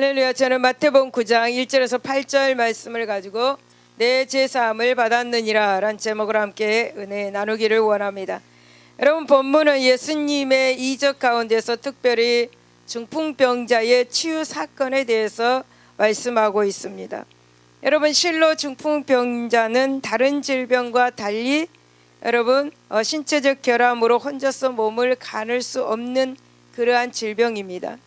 할렐루야. 저는 마태복음 9장 1절에서 8절 말씀을 가지고 내 제사함을 받았느니라 라는 제목으로 함께 은혜 나누기를 원합니다. 여러분, 본문은 예수님의 이적 가운데서 특별히 중풍병자의 치유 사건에 대해서 말씀하고 있습니다. 여러분, 실로 중풍병자는 다른 질병과 달리 여러분 신체적 결함으로 혼자서 몸을 가눌 수 없는 그러한 질병입니다.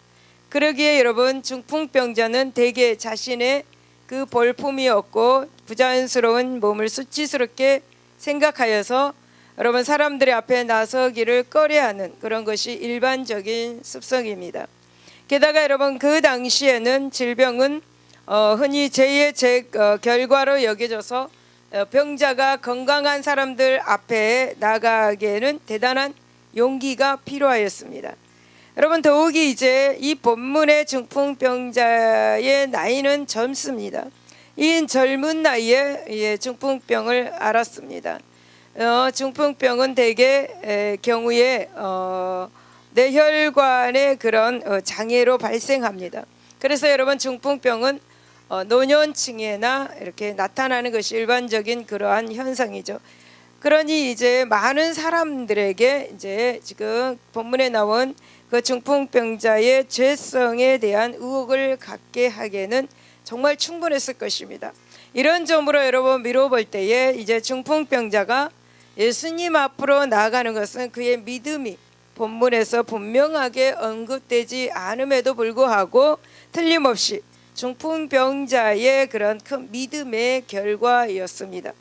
그러기에 여러분, 중풍병자는 대개 자신의 그 볼품이 없고 부자연스러운 몸을 수치스럽게 생각하여서 여러분 사람들의 앞에 나서기를 꺼려하는 그런 것이 일반적인 습성입니다. 게다가 여러분, 그 당시에는 질병은 흔히 죄의 결과로 여겨져서 병자가 건강한 사람들 앞에 나가기에는 대단한 용기가 필요하였습니다. 여러분, 더욱이 이제 이 본문의 중풍병자의 나이는 젊습니다. 이 젊은 나이에 중풍병을 앓았습니다. 중풍병은 대개 경우에 뇌혈관의 그런 장애로 발생합니다. 그래서 여러분, 중풍병은 노년층에나 이렇게 나타나는 것이 일반적인 그러한 현상이죠. 그러니 이제 많은 사람들에게 이제 지금 본문에 나온 그 중풍병자의 죄성에 대한 의혹을 갖게 하기에는 정말 충분했을 것입니다. 이런 점으로 여러분 미뤄볼 때에 이제 중풍병자가 예수님 앞으로 나아가는 것은 그의 믿음이 본문에서 분명하게 언급되지 않음에도 불구하고 틀림없이 중풍병자의 그런 큰 믿음의 결과였습니다.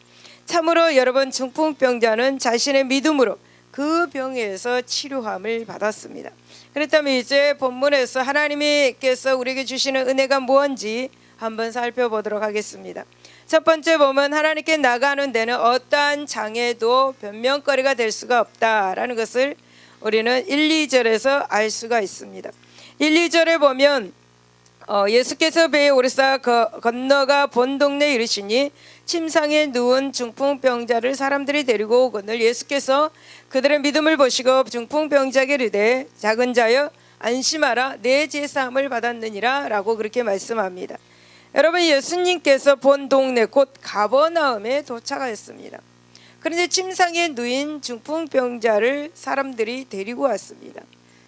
참으로 여러분, 중풍병자는 자신의 믿음으로 그 병에서 치료함을 받았습니다. 그렇다면 이제 본문에서 하나님께서 우리에게 주시는 은혜가 무엇인지 한번 살펴보도록 하겠습니다. 첫 번째 보면 하나님께 나가는 데는 어떠한 장애도 변명거리가 될 수가 없다라는 것을 우리는 1, 2절에서 알 수가 있습니다. 1, 2절에 보면 예수께서 배에 오르사 건너가 본 동네에 이르시니 침상에 누운 중풍병자를 사람들이 데리고 오거늘 예수께서 그들의 믿음을 보시고 중풍병자에게 이르되 작은 자여 안심하라, 내 제사함을 받았느니라 라고 그렇게 말씀합니다. 여러분, 예수님께서 본 동네 곧 가버나움에 도착하였습니다. 그런데 침상에 누인 중풍병자를 사람들이 데리고 왔습니다.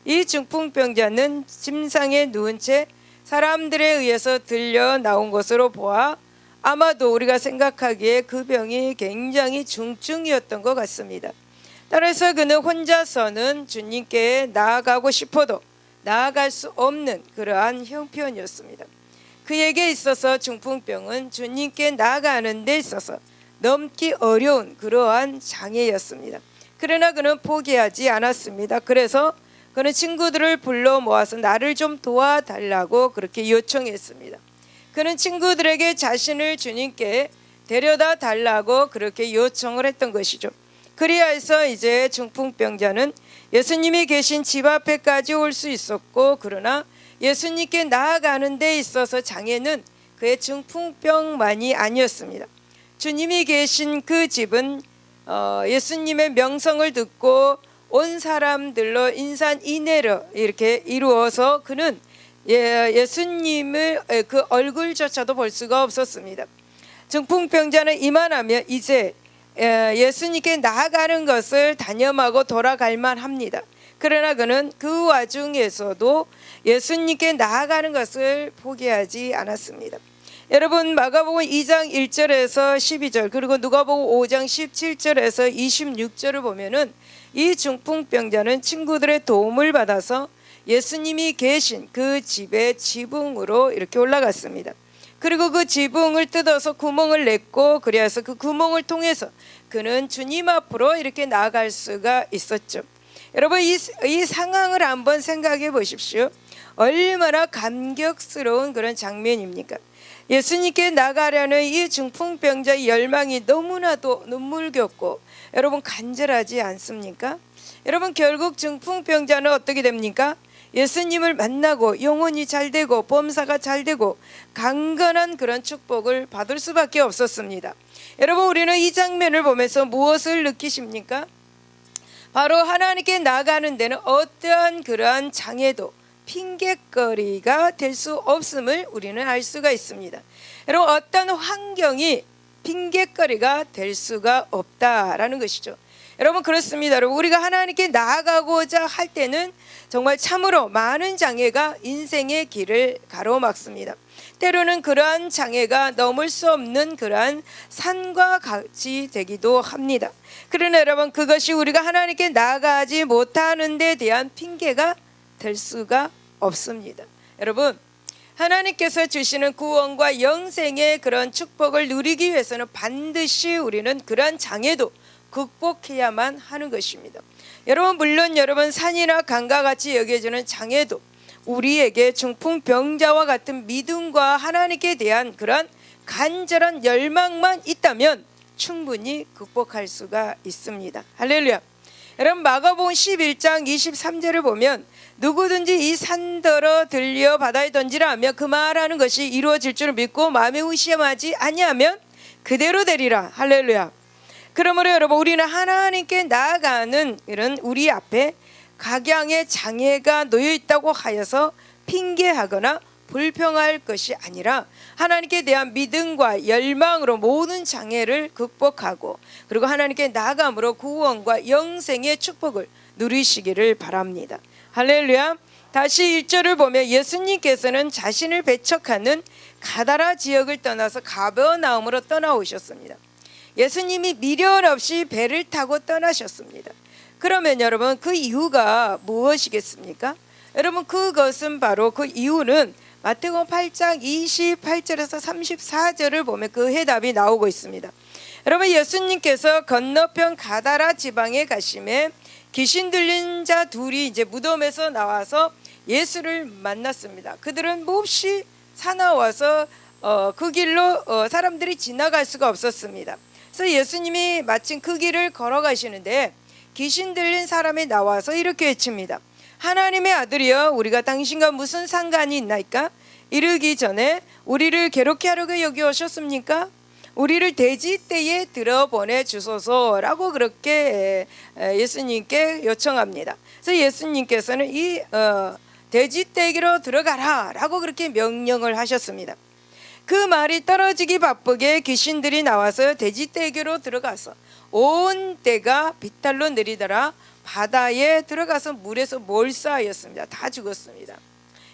이 중풍병자는 침상에 누운 채 사람들에 의해서 들려 나온 것으로 보아 아마도 우리가 생각하기에 그 병이 굉장히 중증이었던 것 같습니다. 따라서 그는 혼자서는 주님께 나아가고 싶어도 나아갈 수 없는 그러한 형편이었습니다. 그에게 있어서 중풍병은 주님께 나아가는 데 있어서 넘기 어려운 그러한 장애였습니다. 그러나 그는 포기하지 않았습니다. 그래서 그는 친구들을 불러 모아서 나를 좀 도와달라고 그렇게 요청했습니다. 그는 친구들에게 자신을 주님께 데려다 달라고 그렇게 요청을 했던 것이죠. 그리하여서 이제 중풍병자는 예수님이 계신 집 앞에까지 올 수 있었고, 그러나 예수님께 나아가는 데 있어서 장애는 그의 중풍병만이 아니었습니다. 주님이 계신 그 집은 예수님의 명성을 듣고 온 사람들로 인산인해로 이렇게 이루어서 그는 예수님을 그 얼굴조차도 볼 수가 없었습니다. 중풍병자는 이만하면 이제 예수님께 나아가는 것을 단념하고 돌아갈 만합니다. 그러나 그는 그 와중에서도 예수님께 나아가는 것을 포기하지 않았습니다. 여러분, 마가복음 2장 1절에서 12절 그리고 누가복음 5장 17절에서 26절을 보면은 이 중풍병자는 친구들의 도움을 받아서 예수님이 계신 그 집의 지붕으로 이렇게 올라갔습니다. 그리고 그 지붕을 뜯어서 구멍을 냈고, 그래서 그 구멍을 통해서 그는 주님 앞으로 이렇게 나아갈 수가 있었죠. 여러분, 이 상황을 한번 생각해 보십시오. 얼마나 감격스러운 그런 장면입니까? 예수님께 나가려는 이 중풍병자의 열망이 너무나도 눈물겹고 여러분 간절하지 않습니까? 여러분, 결국 중풍병자는 어떻게 됩니까? 예수님을 만나고 영혼이 잘되고 범사가 잘되고 강건한 그런 축복을 받을 수밖에 없었습니다. 여러분, 우리는 이 장면을 보면서 무엇을 느끼십니까? 바로 하나님께 나아가는 데는 어떠한 그러한 장애도 핑계거리가 될 수 없음을 우리는 알 수가 있습니다. 여러분, 어떤 환경이 핑계거리가 될 수가 없다라는 것이죠. 여러분, 그렇습니다. 여러분, 우리가 하나님께 나아가고자 할 때는 정말 참으로 많은 장애가 인생의 길을 가로막습니다. 때로는 그러한 장애가 넘을 수 없는 그러한 산과 같이 되기도 합니다. 그러나 여러분, 그것이 우리가 하나님께 나아가지 못하는 데 대한 핑계가 될 수가 없습니다. 여러분, 하나님께서 주시는 구원과 영생의 그런 축복을 누리기 위해서는 반드시 우리는 그러한 장애도 극복해야만 하는 것입니다. 여러분, 물론 여러분, 산이나 강과 같이 여겨지는 장애도 우리에게 중풍병자와 같은 믿음과 하나님께 대한 그런 간절한 열망만 있다면 충분히 극복할 수가 있습니다. 할렐루야. 여러분, 마가복음 11장 23절을 보면 누구든지 이 산더러 들려 바다에 던지라 하며 그 말하는 것이 이루어질 줄을 믿고 마음에 의심하지 아니하면 그대로 되리라. 할렐루야. 그러므로 여러분, 우리는 하나님께 나아가는 이런 우리 앞에 각양의 장애가 놓여 있다고 하여서 핑계하거나 불평할 것이 아니라 하나님께 대한 믿음과 열망으로 모든 장애를 극복하고 그리고 하나님께 나아감으로 구원과 영생의 축복을 누리시기를 바랍니다. 할렐루야. 다시 1절을 보면 예수님께서는 자신을 배척하는 가다라 지역을 떠나서 가버나움으로 떠나오셨습니다. 예수님이 미련 없이 배를 타고 떠나셨습니다. 그러면 여러분, 그 이유가 무엇이겠습니까? 여러분, 그것은 바로 그 이유는 마태복음 8장 28절에서 34절을 보면 그 해답이 나오고 있습니다. 여러분, 예수님께서 건너편 가다라 지방에 가심에 귀신 들린 자 둘이 이제 무덤에서 나와서 예수를 만났습니다. 그들은 몹시 사나워서 그 길로 사람들이 지나갈 수가 없었습니다. 그래서 예수님이 마침 그 길을 걸어가시는데 귀신 들린 사람이 나와서 이렇게 외칩니다. 하나님의 아들이여, 우리가 당신과 무슨 상관이 있나이까? 이르기 전에 우리를 괴롭게 하려고 여기 오셨습니까? 우리를 돼지떼에 들어보내 주소서라고 그렇게 예수님께 요청합니다. 그래서 예수님께서는 이 돼지떼기로 들어가라 라고 그렇게 명령을 하셨습니다. 그 말이 떨어지기 바쁘게 귀신들이 나와서 돼지떼기로 들어가서 온 떼가 비탈로 내리더라 바다에 들어가서 물에서 몰사하였습니다. 다 죽었습니다.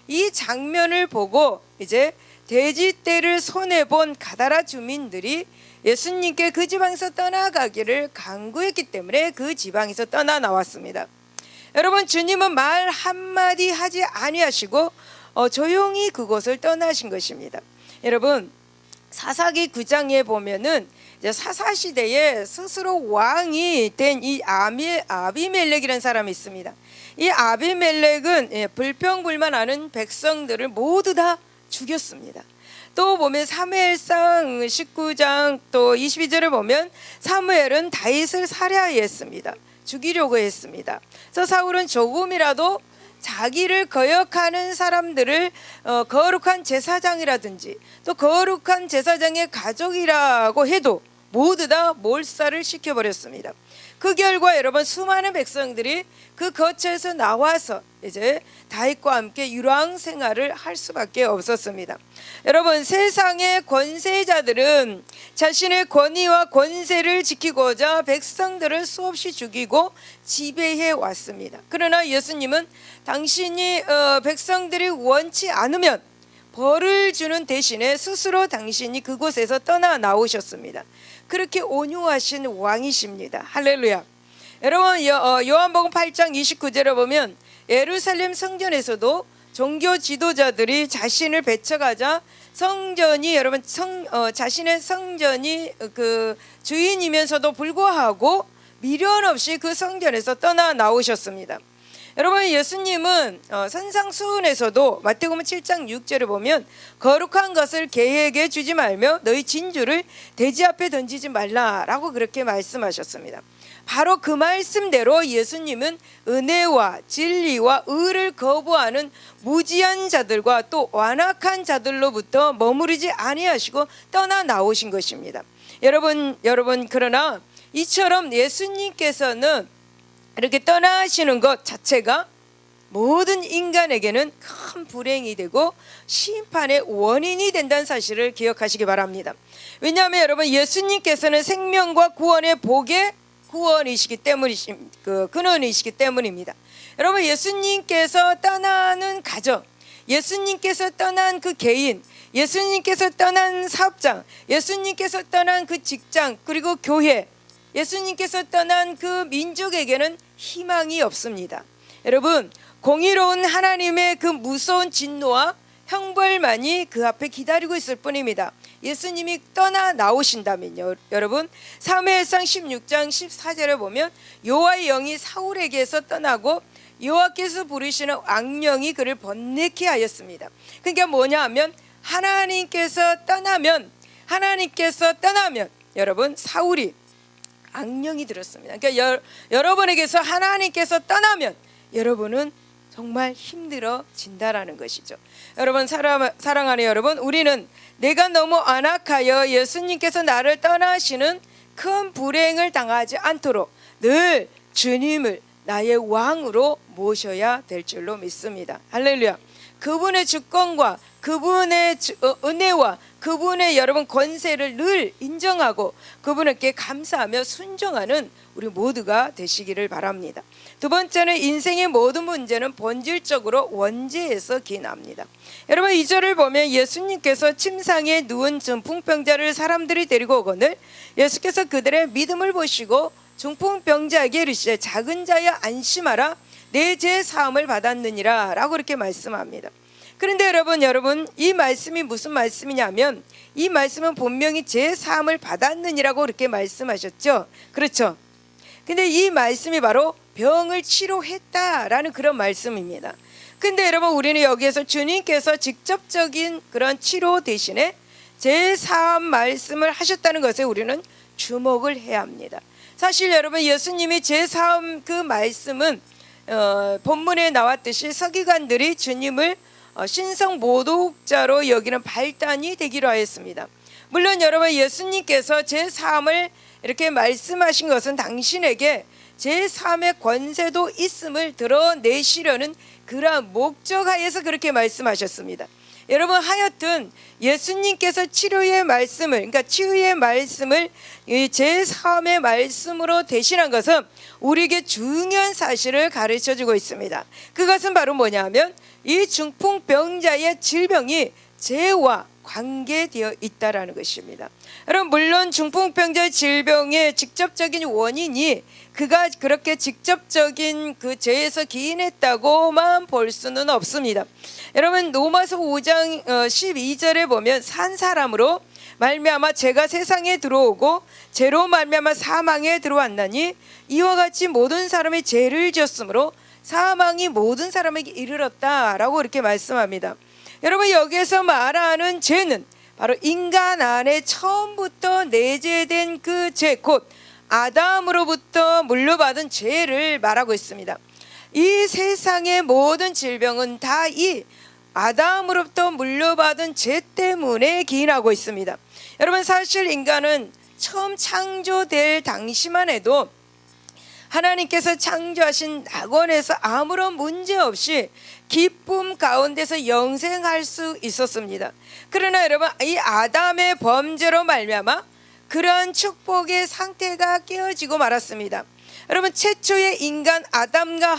이 장면을 보고 이제 돼지떼를 손에 본 가다라 주민들이 예수님께 그 지방에서 떠나가기를 간구했기 때문에 그 지방에서 떠나 나왔습니다. 여러분, 주님은 말 한마디 하지 아니하시고 조용히 그곳을 떠나신 것입니다. 여러분, 사사기 9장에 보면은 이제 사사시대에 스스로 왕이 된 이 아비멜렉이라는 사람이 있습니다. 이 아비멜렉은 불평불만하는 백성들을 모두 다 죽였습니다. 또 보면 사무엘상 19장 또 22절을 보면 사무엘은 다윗을 살해하였습니다. 죽이려고 했습니다. 그래서 사울은 조금이라도 자기를 거역하는 사람들을 거룩한 제사장이라든지 또 거룩한 제사장의 가족이라고 해도 모두 다 몰살을 시켜버렸습니다. 그 결과 여러분, 수많은 백성들이 그 거처에서 나와서 이제 다윗과 함께 유랑 생활을 할 수밖에 없었습니다. 여러분, 세상의 권세자들은 자신의 권위와 권세를 지키고자 백성들을 수없이 죽이고 지배해 왔습니다. 그러나 예수님은 당신이 백성들이 원치 않으면 벌을 주는 대신에 스스로 당신이 그곳에서 떠나 나오셨습니다. 그렇게 온유하신 왕이십니다. 할렐루야. 여러분, 요한복음 8장 29절에 보면 예루살렘 성전에서도 종교 지도자들이 자신을 배척하자 성전이 여러분 자신의 성전이 그 주인이면서도 불구하고 미련 없이 그 성전에서 떠나 나오셨습니다. 여러분, 예수님은 산상수훈에서도 마태복음 7장 6절을 보면 거룩한 것을 개에게 주지 말며 너희 진주를 돼지 앞에 던지지 말라라고 그렇게 말씀하셨습니다. 바로 그 말씀대로 예수님은 은혜와 진리와 의를 거부하는 무지한 자들과 또 완악한 자들로부터 머무르지 아니하시고 떠나 나오신 것입니다. 여러분 그러나 이처럼 예수님께서는 이렇게 떠나시는 것 자체가 모든 인간에게는 큰 불행이 되고 심판의 원인이 된다는 사실을 기억하시기 바랍니다. 왜냐하면 여러분, 예수님께서는 생명과 구원의 복의 구원이시기 근원이시기 때문입니다. 여러분, 예수님께서 떠나는 가정, 예수님께서 떠난 그 개인, 예수님께서 떠난 사업장, 예수님께서 떠난 그 직장, 그리고 교회, 예수님께서 떠난 그 민족에게는 희망이 없습니다. 여러분, 공의로운 하나님의 그 무서운 진노와 형벌만이 그 앞에 기다리고 있을 뿐입니다. 예수님이 떠나 나오신다면요, 여러분, 사무엘상 16장 14절에 보면 여호와의 영이 사울에게서 떠나고 여호와께서 부르시는 악령이 그를 번뇌케 하였습니다. 그러니까 뭐냐 하면, 하나님께서 떠나면 여러분, 사울이 악령이 들었습니다. 그러니까 여러분에게서 하나님께서 떠나면 여러분은 정말 힘들어진다라는 것이죠. 여러분, 사랑하는 여러분, 우리는 내가 너무 안악하여 예수님께서 나를 떠나시는 큰 불행을 당하지 않도록 늘 주님을 나의 왕으로 모셔야 될 줄로 믿습니다. 할렐루야. 그분의 주권과 그분의 은혜와 그분의 여러분 권세를 늘 인정하고 그분께 감사하며 순종하는 우리 모두가 되시기를 바랍니다. 두 번째는, 인생의 모든 문제는 본질적으로 원죄에서 기인합니다. 여러분, 2절을 보면 예수님께서 침상에 누운 중풍병자를 사람들이 데리고 오거늘 예수께서 그들의 믿음을 보시고 중풍병자에게 이르시되 작은 자여 안심하라, 내 죄 사함을 받았느니라 라고 이렇게 말씀합니다. 그런데 여러분, 이 말씀이 무슨 말씀이냐면, 이 말씀은 분명히 죄 사함을 받았느니라고 이렇게 말씀하셨죠. 그렇죠. 근데 이 말씀이 바로 병을 치료했다라는 그런 말씀입니다. 근데 여러분, 우리는 여기에서 주님께서 직접적인 그런 치료 대신에 죄 사함 말씀을 하셨다는 것에 우리는 주목을 해야 합니다. 사실 여러분, 예수님이 죄 사함 그 말씀은 본문에 나왔듯이 서기관들이 주님을 신성 모독자로 여기는 발단이 되기로 하였습니다. 물론 여러분, 예수님께서 죄 사함을 이렇게 말씀하신 것은 당신에게 죄 사함의 권세도 있음을 드러내시려는 그러한 목적하에서 그렇게 말씀하셨습니다. 여러분, 하여튼 예수님께서 치료의 말씀을, 그러니까 치유의 말씀을 죄 사함의 말씀으로 대신한 것은 우리에게 중요한 사실을 가르쳐주고 있습니다. 그것은 바로 뭐냐면, 이 중풍병자의 질병이 죄와 관계되어 있다라는 것입니다. 여러분, 물론 중풍병자의 질병의 직접적인 원인이 그가 그렇게 직접적인 그 죄에서 기인했다고만 볼 수는 없습니다. 여러분, 로마서 5장 12절에 보면, 산 사람으로 말미암아 죄가 세상에 들어오고 죄로 말미암아 사망에 들어왔나니 이와 같이 모든 사람이 죄를 지었으므로 사망이 모든 사람에게 이르렀다라고 이렇게 말씀합니다. 여러분, 여기에서 말하는 죄는 바로 인간 안에 처음부터 내재된 그 죄, 곧 아담으로부터 물려받은 죄를 말하고 있습니다. 이 세상의 모든 질병은 다 이 아담으로부터 물려받은 죄 때문에 기인하고 있습니다. 여러분, 사실 인간은 처음 창조될 당시만 해도 하나님께서 창조하신 낙원에서 아무런 문제 없이 기쁨 가운데서 영생할 수 있었습니다. 그러나 여러분, 이 아담의 범죄로 말미암아 그러한 축복의 상태가 깨어지고 말았습니다. 여러분, 최초의 인간 아담과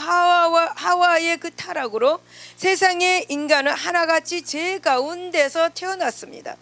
하와의 그 타락으로 세상의 인간은 하나같이 죄 가운데서 태어났습니다.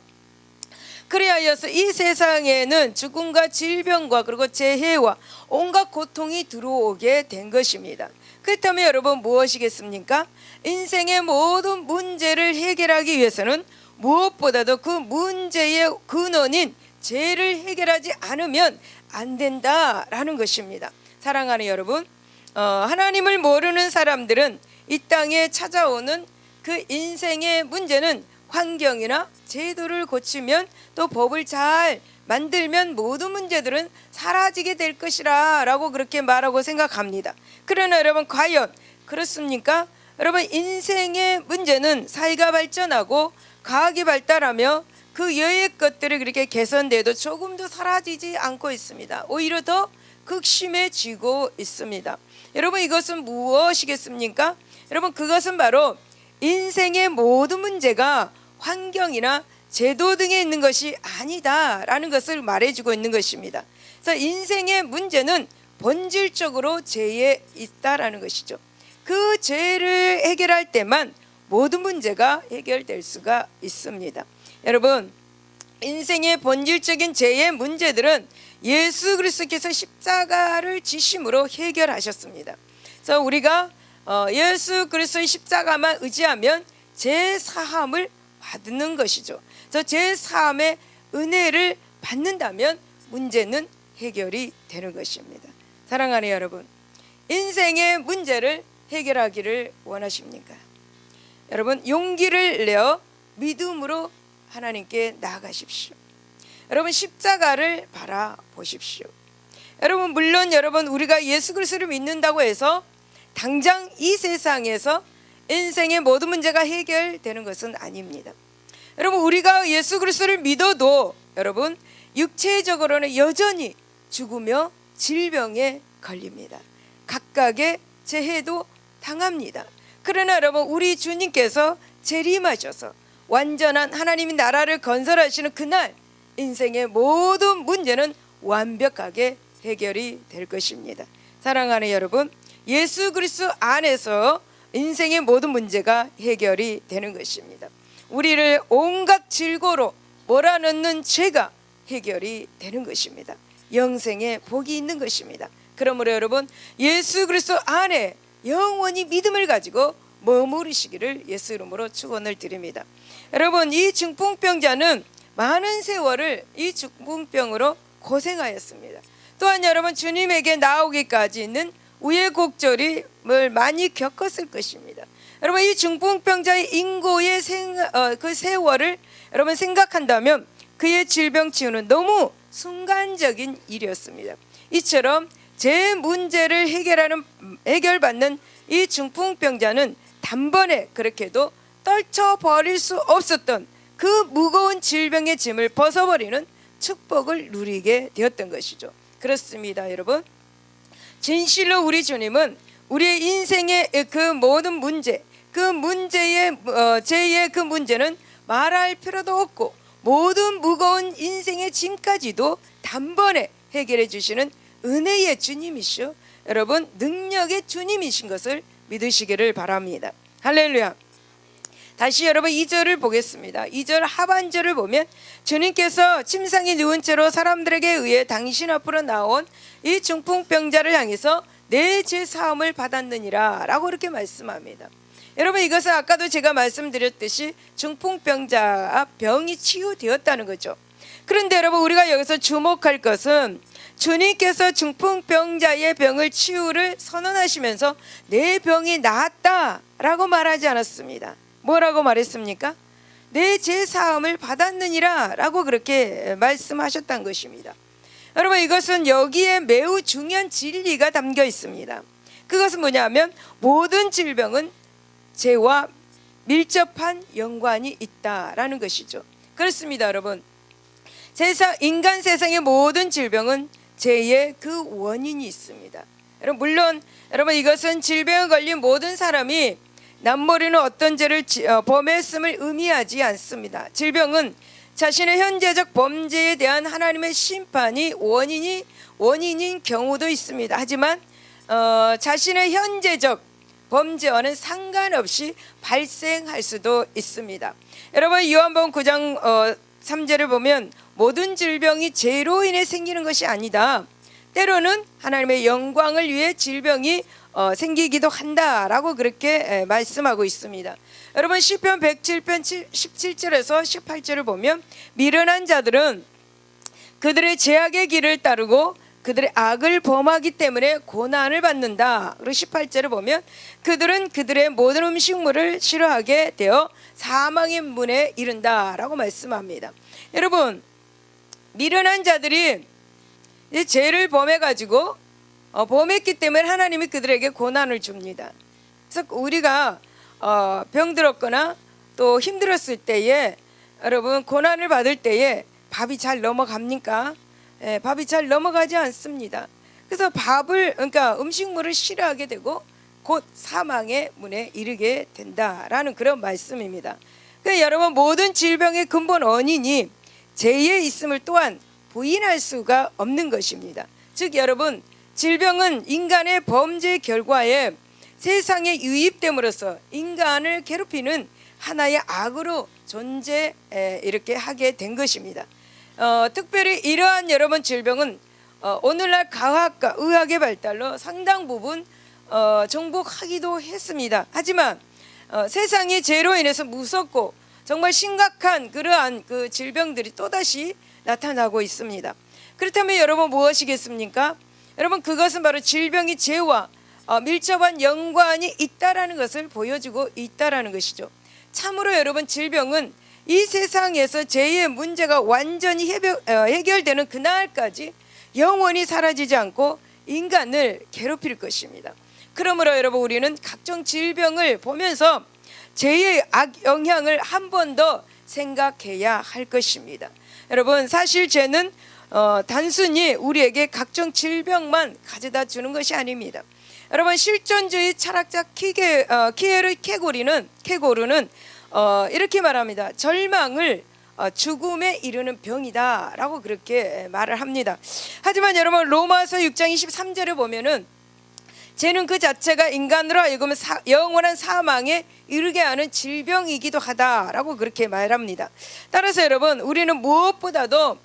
그리하여서 이 세상에는 죽음과 질병과 그리고 재해와 온갖 고통이 들어오게 된 것입니다. 그렇다면 여러분, 무엇이겠습니까? 인생의 모든 문제를 해결하기 위해서는 무엇보다도 그 문제의 근원인 죄를 해결하지 않으면 안 된다라는 것입니다. 사랑하는 여러분, 하나님을 모르는 사람들은 이 땅에 찾아오는 그 인생의 문제는 환경이나 제도를 고치면, 또 법을 잘 만들면 모든 문제들은 사라지게 될 것이라 라고 그렇게 말하고 생각합니다. 그러나 여러분, 과연 그렇습니까? 여러분, 인생의 문제는 사회가 발전하고 과학이 발달하며 그 여의 것들이 그렇게 개선돼도 조금도 사라지지 않고 있습니다. 오히려 더 극심해지고 있습니다. 여러분 이것은 무엇이겠습니까? 여러분 그것은 바로 인생의 모든 문제가 환경이나 제도 등에 있는 것이 아니다라는 것을 말해주고 있는 것입니다. 그래서 인생의 문제는 본질적으로 죄에 있다라는 것이죠. 그 죄를 해결할 때만 모든 문제가 해결될 수가 있습니다. 여러분 인생의 본질적인 죄의 문제들은 예수 그리스도께서 십자가를 지심으로 해결하셨습니다. 그래서 우리가 예수 그리스도의 십자가만 의지하면 죄 사함을 받는 것이죠. 그래서 죄 사함의 은혜를 받는다면 문제는 해결이 되는 것입니다. 사랑하는 여러분, 인생의 문제를 해결하기를 원하십니까? 여러분 용기를 내어 믿음으로 하나님께 나아가십시오. 여러분 십자가를 바라보십시오. 여러분 물론 여러분 우리가 예수 그리스도를 믿는다고 해서 당장 이 세상에서 인생의 모든 문제가 해결되는 것은 아닙니다. 여러분 우리가 예수 그리스도를 믿어도 여러분 육체적으로는 여전히 죽으며 질병에 걸립니다. 각각의 재해도 당합니다. 그러나 여러분 우리 주님께서 재림하셔서 완전한 하나님의 나라를 건설하시는 그날 인생의 모든 문제는 완벽하게 해결이 될 것입니다. 사랑하는 여러분, 예수 그리스도 안에서 인생의 모든 문제가 해결이 되는 것입니다. 우리를 온갖 질고로 몰아넣는 죄가 해결이 되는 것입니다. 영생에 복이 있는 것입니다. 그러므로 여러분 예수 그리스도 안에 영원히 믿음을 가지고 머무르시기를 예수 이름으로 축원을 드립니다. 여러분 이 중풍병자는 많은 세월을 이 중풍병으로 고생하였습니다. 또한 여러분 주님에게 나오기까지는 우여곡절을 많이 겪었을 것입니다. 여러분 이 중풍병자의 인고의 그 세월을 여러분 생각한다면 그의 질병 치유는 너무 순간적인 일이었습니다. 이처럼 제 문제를 해결받는 이 중풍병자는 단번에 그렇게도 떨쳐버릴 수 없었던 그 무거운 질병의 짐을 벗어버리는 축복을 누리게 되었던 것이죠. 그렇습니다 여러분. 진실로 우리 주님은 우리의 인생의 그 모든 문제, 그 문제의 죄의 그 문제는 말할 필요도 없고 모든 무거운 인생의 짐까지도 단번에 해결해 주시는 은혜의 주님이시오. 여러분 능력의 주님이신 것을 믿으시기를 바랍니다. 할렐루야. 다시 여러분 2절을 보겠습니다. 2절 하반절을 보면 주님께서 침상에 누운 채로 사람들에게 의해 당신 앞으로 나온 이 중풍병자를 향해서 내 죄 사함을 받았느니라 라고 이렇게 말씀합니다. 여러분 이것은 아까도 제가 말씀드렸듯이 중풍병자 병이 치유되었다는 거죠. 그런데 여러분 우리가 여기서 주목할 것은 주님께서 중풍병자의 병을 치유를 선언하시면서 내 병이 나았다라고 말하지 않았습니다. 뭐라고 말했습니까? 내 죄 사함을 받았느니라 라고 그렇게 말씀하셨다는 것입니다. 여러분 이것은 여기에 매우 중요한 진리가 담겨 있습니다. 그것은 뭐냐면 모든 질병은 죄와 밀접한 연관이 있다라는 것이죠. 그렇습니다 여러분. 인간 세상의 모든 질병은 죄의 그 원인이 있습니다. 여러분 물론 여러분 이것은 질병에 걸린 모든 사람이 남모르는 어떤 죄를 범했음을 의미하지 않습니다. 질병은 자신의 현재적 범죄에 대한 하나님의 심판이 원인인 경우도 있습니다. 하지만 자신의 현재적 범죄와는 상관없이 발생할 수도 있습니다. 여러분 요한복음 9장 3절을 보면 모든 질병이 죄로 인해 생기는 것이 아니다. 때로는 하나님의 영광을 위해 질병이 생기기도 한다라고 그렇게 말씀하고 있습니다. 여러분 시편 107편 17절에서 18절을 보면 미련한 자들은 그들의 죄악의 길을 따르고 그들의 악을 범하기 때문에 고난을 받는다. 그리고 18절을 보면 그들은 그들의 모든 음식물을 싫어하게 되어 사망의 문에 이른다라고 말씀합니다. 여러분 미련한 자들이 죄를 범해가지고 범했기 때문에 하나님이 그들에게 고난을 줍니다. 그래서 우리가 병들었거나 또 힘들었을 때에 여러분 고난을 받을 때에 밥이 잘 넘어갑니까? 밥이 잘 넘어가지 않습니다. 그래서 그러니까 음식물을 싫어하게 되고 곧 사망의 문에 이르게 된다라는 그런 말씀입니다. 그러니까 여러분, 모든 질병의 근본 원인이 죄에 있음을 또한 부인할 수가 없는 것입니다. 즉 여러분, 질병은 인간의 범죄 결과에 세상에 유입됨으로써 인간을 괴롭히는 하나의 악으로 이렇게 하게 된 것입니다. 특별히 이러한 여러분 질병은 오늘날 과학과 의학의 발달로 상당 부분 정복하기도 했습니다. 하지만 세상의 죄로 인해서 무섭고 정말 심각한 그러한 그 질병들이 또다시 나타나고 있습니다. 그렇다면 여러분 무엇이겠습니까? 여러분, 그것은 바로 질병이 죄와 밀접한 연관이 있다라는 것을 보여주고 있다라는 것이죠. 참으로 여러분, 질병은 이 세상에서 죄의 문제가 완전히 해결되는 그날까지 영원히 사라지지 않고 인간을 괴롭힐 것입니다. 그러므로 여러분, 우리는 각종 질병을 보면서 죄의 악 영향을 한 번 더 생각해야 할 것입니다. 여러분, 사실 죄는 단순히 우리에게 각종 질병만 가져다 주는 것이 아닙니다. 여러분, 실존주의 철학자 키에르 케고르는 이렇게 말합니다. 절망을 죽음에 이르는 병이다라고 그렇게 말을 합니다. 하지만 여러분, 로마서 6장 23절에 보면은 죄는 그 자체가 인간으로 하여금 영원한 사망에 이르게 하는 질병이기도 하다라고 그렇게 말합니다. 따라서 여러분, 우리는 무엇보다도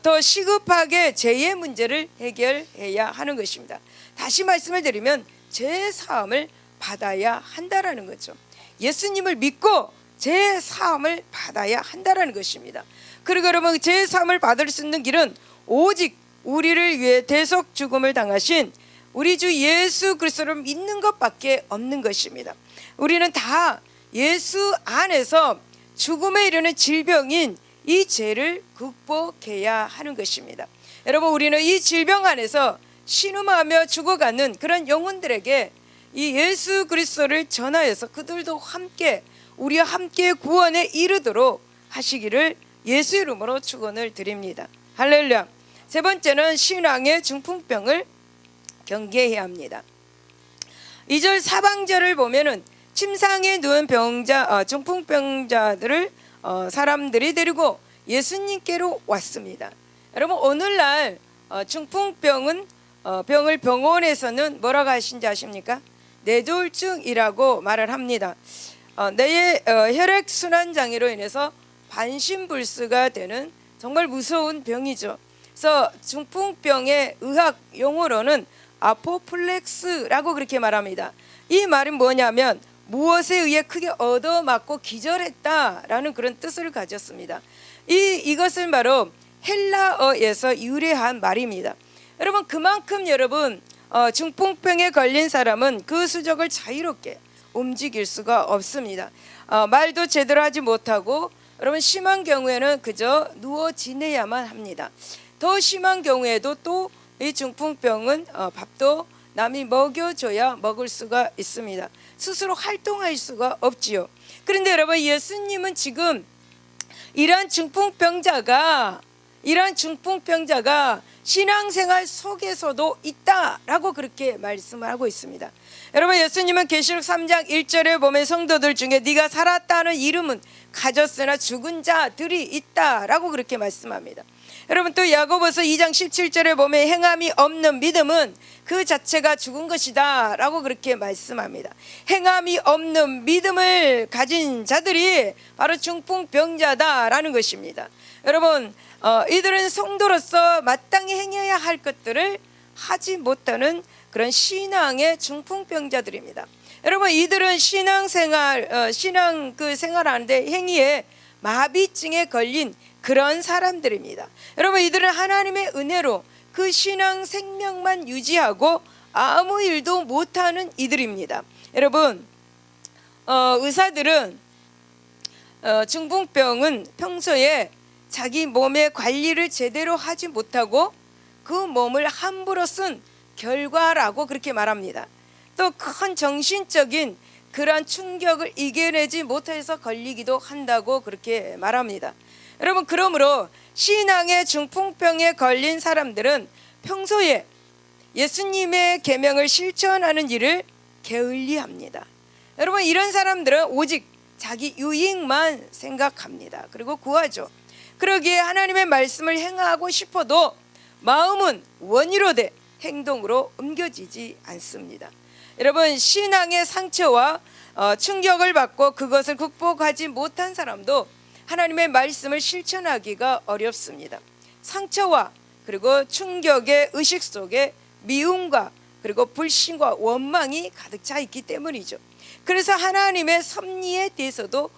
더 시급하게 죄의 문제를 해결해야 하는 것입니다. 다시 말씀을 드리면 죄 사함을 받아야 한다라는 거죠. 예수님을 믿고 죄 사함을 받아야 한다라는 것입니다. 그리고 여러분, 죄 사함을 받을 수 있는 길은 오직 우리를 위해 대속 죽음을 당하신 우리 주 예수 그리스도를 믿는 것밖에 없는 것입니다. 우리는 다 예수 안에서 죽음에 이르는 질병인 이 죄를 극복해야 하는 것입니다. 여러분, 우리는 이 질병 안에서 신음하며 죽어가는 그런 영혼들에게 이 예수 그리스도를 전하여서 그들도 함께 우리와 함께 구원에 이르도록 하시기를 예수 이름으로 축원을 드립니다. 할렐루야. 세 번째는 신앙의 중풍병을 경계해야 합니다. 2절 사방절을 보면은 침상에 누운 중풍병자들을 사람들이 데리고 예수님께로 왔습니다. 여러분, 오늘날 중풍병은 병을 병원에서는 뭐라고 하신지 아십니까? 뇌졸중이라고 말을 합니다. 뇌의 혈액순환 장애로 인해서 반신불수가 되는 정말 무서운 병이죠. 그래서 중풍병의 의학 용어로는 아포플렉스라고 그렇게 말합니다. 이 말은 뭐냐면 무엇에 의해 크게 얻어맞고 기절했다라는 그런 뜻을 가졌습니다. 이것은 바로 헬라어에서 유래한 말입니다. 여러분, 그만큼 여러분 중풍병에 걸린 사람은 그 수족을 자유롭게 움직일 수가 없습니다. 말도 제대로 하지 못하고 여러분, 심한 경우에는 그저 누워 지내야만 합니다. 더 심한 경우에도 또 이 중풍병은 밥도 남이 먹여줘야 먹을 수가 있습니다. 스스로 활동할 수가 없지요. 그런데 여러분, 예수님은 지금 이러한 중풍병자가 신앙생활 속에서도 있다라고 그렇게 말씀을 하고 있습니다. 여러분, 예수님은 계시록 3장 1절에 보면 성도들 중에 네가 살았다는 이름은 가졌으나 죽은 자들이 있다라고 그렇게 말씀합니다. 여러분, 또 야고보서 2장 17절에 보면 행함이 없는 믿음은 그 자체가 죽은 것이다 라고 그렇게 말씀합니다. 행함이 없는 믿음을 가진 자들이 바로 중풍병자다라는 것입니다. 여러분, 이들은 성도로서 마땅히 행해야 할 것들을 하지 못하는 그런 신앙의 중풍병자들입니다. 여러분, 이들은 신앙 생활하는데 행위에 마비증에 걸린 그런 사람들입니다. 여러분, 이들은 하나님의 은혜로 그 신앙 생명만 유지하고 아무 일도 못하는 이들입니다. 여러분, 의사들은 중풍병은 평소에 자기 몸의 관리를 제대로 하지 못하고 그 몸을 함부로 쓴 결과라고 그렇게 말합니다. 또 큰 정신적인 그러한 충격을 이겨내지 못해서 걸리기도 한다고 그렇게 말합니다. 여러분, 그러므로 신앙의 중풍병에 걸린 사람들은 평소에 예수님의 계명을 실천하는 일을 게을리합니다. 여러분, 이런 사람들은 오직 자기 유익만 생각합니다. 그리고 구하죠. 그러기에 하나님의 말씀을 행하고 싶어도 마음은 원의로 돼 행동으로 옮겨지지 않습니다. 여러분, 신앙의 상처와 충격을 받고 그것을 극복하지 못한 사람도 하나님의 말씀을 실천하기가 어렵습니다. 상처와 그리고 충격의 의식 속에 미움과 그리고 불신과 원망이 가득 차 있기 때문이죠. 그래서 하나님의 섭리에 대해서도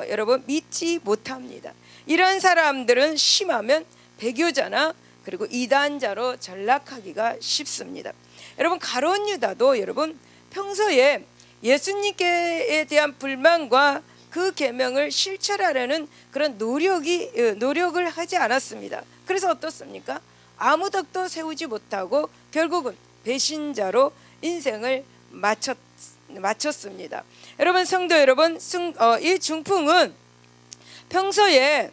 여러분 믿지 못합니다. 이런 사람들은 심하면 배교자나 그리고 이단자로 전락하기가 쉽습니다. 여러분, 가룟 유다도 여러분 평소에 예수님께 대한 불만과 그 계명을 실천하려는 그런 노력을 하지 않았습니다. 그래서 어떻습니까? 아무 덕도 세우지 못하고 결국은 배신자로 인생을 마쳤습니다. 여러분, 성도 여러분, 이 중풍은 평소에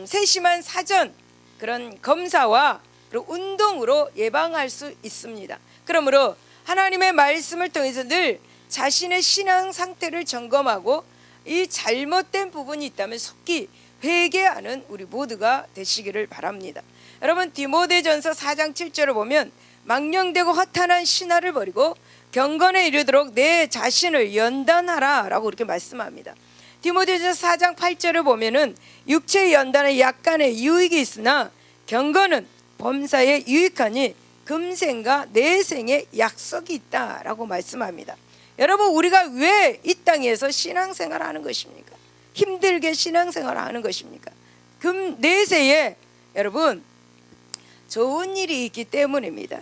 세심한 사전 그런 검사와 그리고 운동으로 예방할 수 있습니다. 그러므로 하나님의 말씀을 통해서 늘 자신의 신앙 상태를 점검하고 이 잘못된 부분이 있다면 속히 회개하는 우리 모두가 되시기를 바랍니다. 여러분, 디모데전서 4장 7절을 보면 망령되고 허탄한 신화를 버리고 경건에 이르도록 내 자신을 연단하라 라고 이렇게 말씀합니다. 디모데전서 4장 8절을 보면은 육체의 연단에 약간의 유익이 있으나 경건은 범사에 유익하니 금생과 내생에 약속이 있다라고 말씀합니다. 여러분, 우리가 왜 이 땅에서 신앙생활을 하는 것입니까? 힘들게 신앙생활을 하는 것입니까? 내세에 여러분 좋은 일이 있기 때문입니다.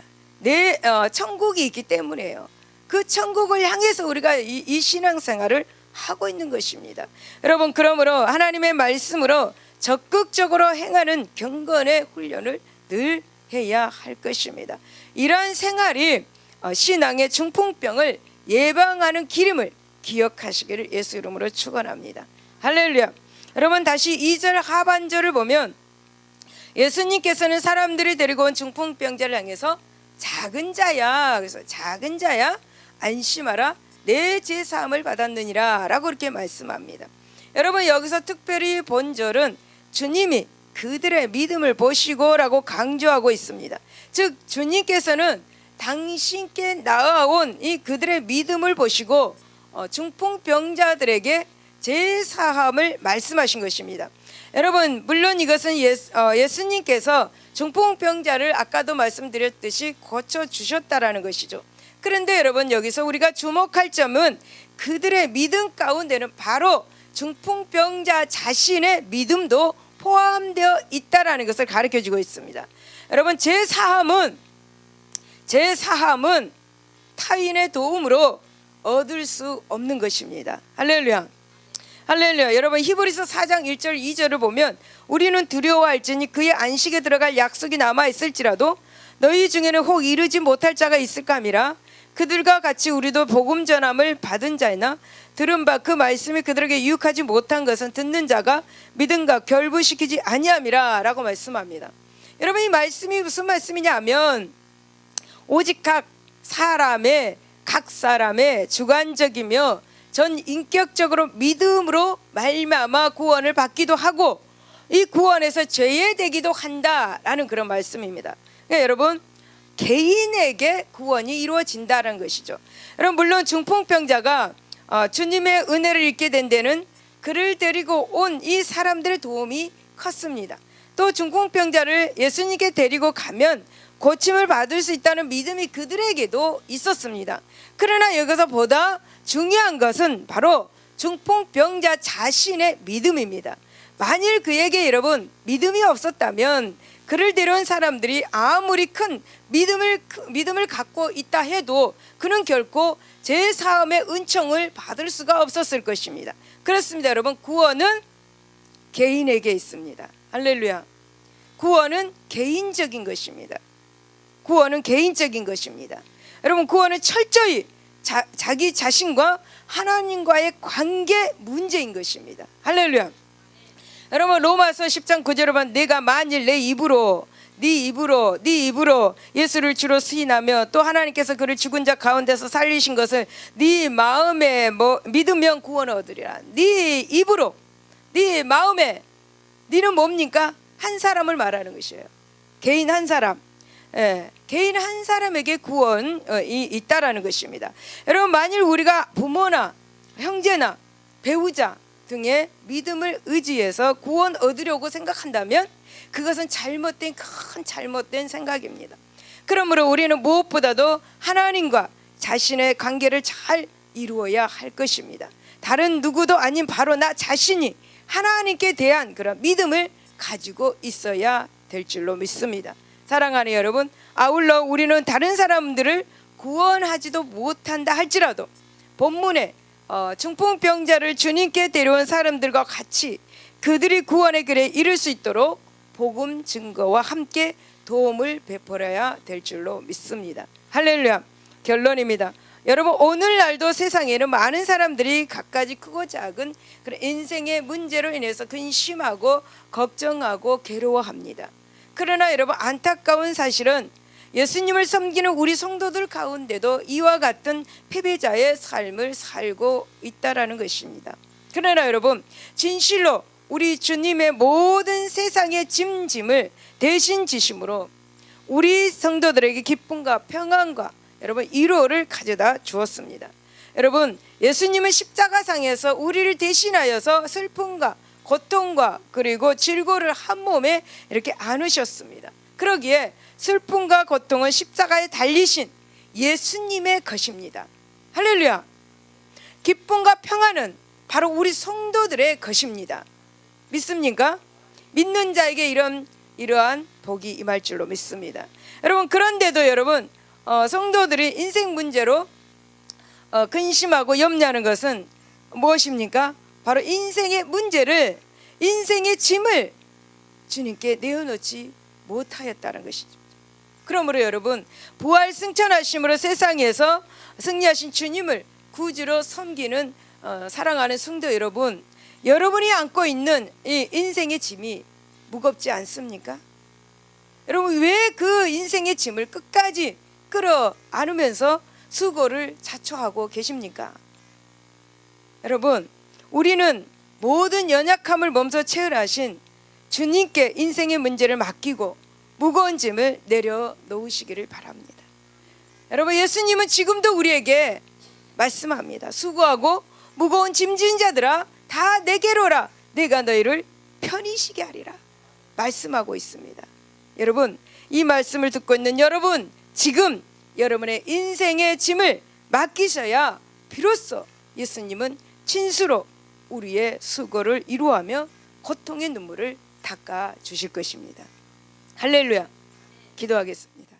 천국이 있기 때문이에요. 그 천국을 향해서 우리가 이 신앙생활을 하고 있는 것입니다. 여러분, 그러므로 하나님의 말씀으로 적극적으로 행하는 경건의 훈련을 늘 해야 할 것입니다. 이러한 생활이 신앙의 중풍병을 예방하는 길임을 기억하시기를 예수 이름으로 축원합니다. 할렐루야. 여러분, 다시 2절 하반절을 보면 예수님께서는 사람들이 데리고 온 중풍병자를 향해서 작은 자야, 그래서 작은 자야 안심하라, 내 죄 사함을 받았느니라 라고 이렇게 말씀합니다. 여러분, 여기서 특별히 본절은 주님이 그들의 믿음을 보시고 라고 강조하고 있습니다. 즉 주님께서는 당신께 나아온 이 그들의 믿음을 보시고 중풍병자들에게 죄 사함을 말씀하신 것입니다. 여러분, 물론 이것은 예수님께서 중풍병자를 아까도 말씀드렸듯이 고쳐주셨다라는 것이죠. 그런데 여러분, 여기서 우리가 주목할 점은 그들의 믿음 가운데는 바로 중풍병자 자신의 믿음도 포함되어 있다라는 것을 가르쳐주고 있습니다. 여러분, 제 사함은 타인의 도움으로 얻을 수 없는 것입니다. 할렐루야. 할렐루야. 여러분, 히브리서 4장 1절 2절을 보면 우리는 두려워할지니 그의 안식에 들어갈 약속이 남아있을지라도 너희 중에는 혹 이르지 못할 자가 있을까 함이라. 그들과 같이 우리도 복음 전함을 받은 자이나 들은 바 그 말씀이 그들에게 유익하지 못한 것은 듣는 자가 믿음과 결부시키지 아니함이라 라고 말씀합니다. 여러분, 이 말씀이 무슨 말씀이냐 하면 오직 각 사람의 주관적이며 전 인격적으로 믿음으로 말미암아 구원을 받기도 하고 이 구원에서 죄예되기도 한다라는 그런 말씀입니다. 그러니까 여러분, 개인에게 구원이 이루어진다는 것이죠. 여러분, 물론 중풍병자가 주님의 은혜를 입게 된 데는 그를 데리고 온 이 사람들의 도움이 컸습니다. 또 중풍병자를 예수님께 데리고 가면 고침을 받을 수 있다는 믿음이 그들에게도 있었습니다. 그러나 여기서 보다 중요한 것은 바로 중풍병자 자신의 믿음입니다. 만일 그에게 여러분 믿음이 없었다면 그를 데려온 사람들이 아무리 큰 믿음을 갖고 있다 해도 그는 결코 제사함의 은총을 받을 수가 없었을 것입니다. 그렇습니다. 여러분, 구원은 개인에게 있습니다. 할렐루야. 구원은 개인적인 것입니다. 구원은 개인적인 것입니다. 여러분, 구원은 철저히 자기 자신과 하나님과의 관계 문제인 것입니다. 할렐루야. 여러분, 로마서 10장 9절에 보면 내가 만일 내 입으로 네 입으로 예수를 주로 시인하며 또 하나님께서 그를 죽은 자 가운데서 살리신 것을 네 마음에 믿으면 구원 얻으리라. 네 입으로, 네 마음에. 네는 뭡니까? 한 사람을 말하는 것이에요. 개인 한 사람. 개인 한 사람에게 구원이 있다라는 것입니다. 여러분, 만일 우리가 부모나 형제나 배우자 등의 믿음을 의지해서 구원 얻으려고 생각한다면 그것은 큰 잘못된 생각입니다. 그러므로 우리는 무엇보다도 하나님과 자신의 관계를 잘 이루어야 할 것입니다. 다른 누구도 아닌 바로 나 자신이 하나님께 대한 그런 믿음을 가지고 있어야 될 줄로 믿습니다. 사랑하는 여러분, 아울러 우리는 다른 사람들을 구원하지도 못한다 할지라도 본문에 중풍병자를 주님께 데려온 사람들과 같이 그들이 구원의 길에 이를 수 있도록 복음 증거와 함께 도움을 베풀어야 될 줄로 믿습니다. 할렐루야. 결론입니다. 여러분, 오늘날도 세상에는 많은 사람들이 갖가지 크고 작은 그런 인생의 문제로 인해서 근심하고 걱정하고 괴로워합니다. 그러나 여러분, 안타까운 사실은 예수님을 섬기는 우리 성도들 가운데도 이와 같은 패배자의 삶을 살고 있다라는 것입니다. 그러나 여러분, 진실로 우리 주님의 모든 세상의 짐을 대신 지심으로 우리 성도들에게 기쁨과 평안과 여러분 위로를 가져다 주었습니다. 여러분, 예수님은 십자가상에서 우리를 대신하여서 슬픔과 고통과 그리고 질고를 한 몸에 이렇게 안으셨습니다. 그러기에 슬픔과 고통은 십자가에 달리신 예수님의 것입니다. 할렐루야. 기쁨과 평안은 바로 우리 성도들의 것입니다. 믿습니까? 믿는 자에게 이러한 복이 임할 줄로 믿습니다. 여러분, 그런데도 여러분, 성도들이 인생 문제로 근심하고 염려하는 것은 무엇입니까? 바로 인생의 문제를, 인생의 짐을 주님께 내어놓지 못하였다는 것이죠. 그러므로 여러분, 부활 승천하심으로 세상에서 승리하신 주님을 구주로 섬기는 사랑하는 성도 여러분, 여러분이 안고 있는 이 인생의 짐이 무겁지 않습니까? 여러분, 왜 그 인생의 짐을 끝까지 끌어 안으면서 수고를 자초하고 계십니까? 여러분, 우리는 모든 연약함을 몸소 체험하신 주님께 인생의 문제를 맡기고 무거운 짐을 내려놓으시기를 바랍니다. 여러분, 예수님은 지금도 우리에게 말씀합니다. 수고하고 무거운 짐진 자들아 다 내게로 오라. 내가 너희를 편히 쉬게 하리라 말씀하고 있습니다. 여러분, 이 말씀을 듣고 있는 여러분, 지금 여러분의 인생의 짐을 맡기셔야 비로소 예수님은 진수로 우리의 수고를 이루어하며 고통의 눈물을 닦아 주실 것입니다. 할렐루야. 기도하겠습니다.